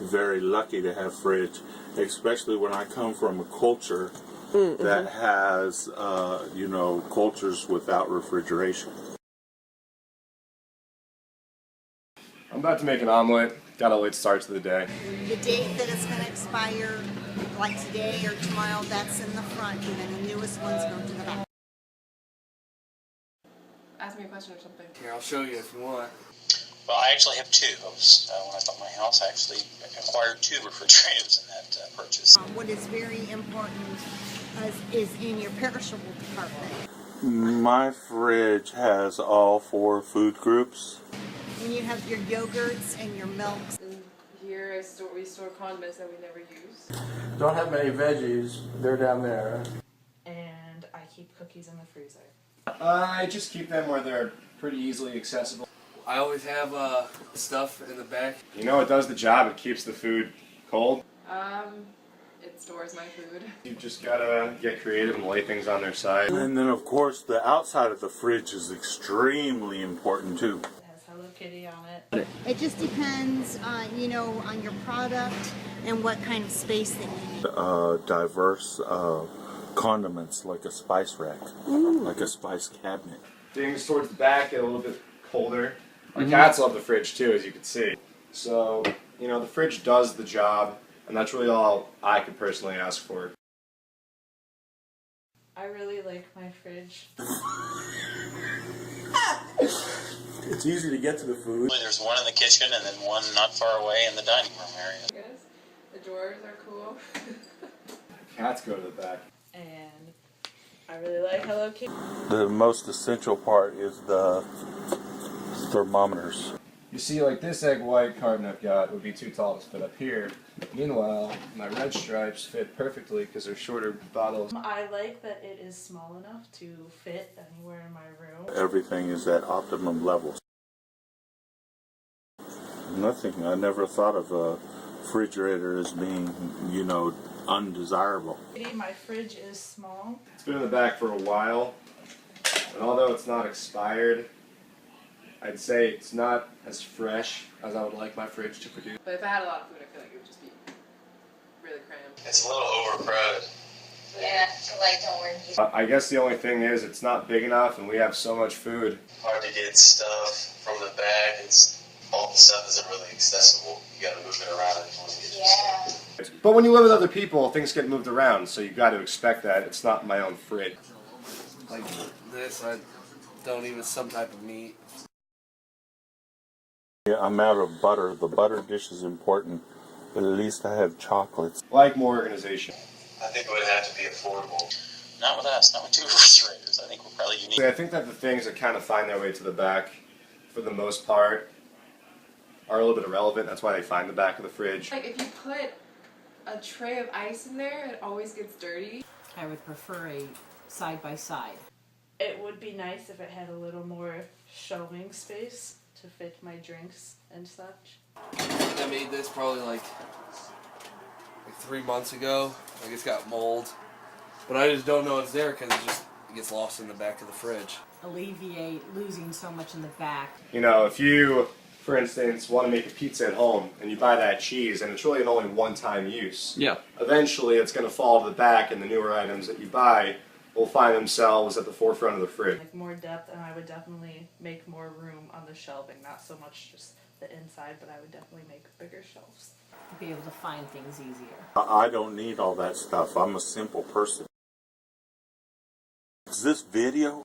very lucky to have fridge, especially when I come from a culture that has, you know, cultures without refrigeration. I'm about to make an omelet. Got a late start to the day. The date that it's going to expire, like today or tomorrow, that's in the front, and then the newest ones go to the back. Ask me a question or something. Here, I'll show you if you want. Well, I actually have two. When I bought my house, I actually acquired two refrigerators in that purchase. What is very important is in your perishable department. My fridge has all 4 food groups. And you have your yogurts and your milks. And here we store condiments that we never use. Don't have many veggies. They're down there. And I keep cookies in the freezer. I just keep them where they're pretty easily accessible. I always have stuff in the back. You know, it does the job. It keeps the food cold. It stores my food. You just gotta get creative and lay things on their side. And then, of course, the outside of the fridge is extremely important too. It has Hello Kitty on it. It just depends, you know, on your product and what kind of space they need. Diverse condiments, like a spice rack, like a spice cabinet. Things towards the back get a little bit colder. Our cats love the fridge too, as you can see. So, you know, the fridge does the job, and that's really all I could personally ask for. I really like my fridge. It's easy to get to the food. There's one in the kitchen and then one not far away in the dining room area. Yes. The drawers are cool. Cats go to the back. And I really like Hello Kitty. The most essential part is the thermometers. You see, like this egg white carton I've got would be too tall to fit up here. Meanwhile, my red stripes fit perfectly because they're shorter bottles. I like that it is small enough to fit anywhere in my room. Everything is at optimum levels. Nothing. I never thought of a refrigerator as being, you know, undesirable. My fridge is small. It's been in the back for a while, and although it's not expired, I'd say it's not as fresh as I would like my fridge to produce. But if I had a lot of food, I feel like it would just be really cramped. It's a little overcrowded. Yeah, like don't worry. I guess the only thing is it's not big enough, and we have so much food. Hard to get stuff from the back. All the stuff isn't really accessible. You gotta move it around if you want to get your stuff. But when you live with other people, things get moved around, so you got to expect that. It's not my own fridge. Like this, I don't eat some type of meat. Yeah, I'm out of butter. The butter dish is important, but at least I have chocolates. Like more organization. I think it would have to be affordable. Not with us, not with two refrigerators. I think we're probably unique. I think that the things that kind of find their way to the back, for the most part, are a little bit irrelevant. That's why they find the back of the fridge. Like if you put a tray of ice in there, it always gets dirty. I would prefer a side-by-side. It would be nice if it had a little more shelving space to fit my drinks and such. I made this probably like 3 months ago. Like it's got mold. But I just don't know it's there because it gets lost in the back of the fridge. Alleviate losing so much in the back. You know, if you, for instance, want to make a pizza at home and you buy that cheese and it's really an only one-time use, eventually it's going to fall to the back and the newer items that you buy will find themselves at the forefront of the fridge. Like more depth, and I would definitely make more room on the shelving. Not so much just the inside, but I would definitely make bigger shelves. Be able to find things easier. I don't need all that stuff. I'm a simple person. Is this video?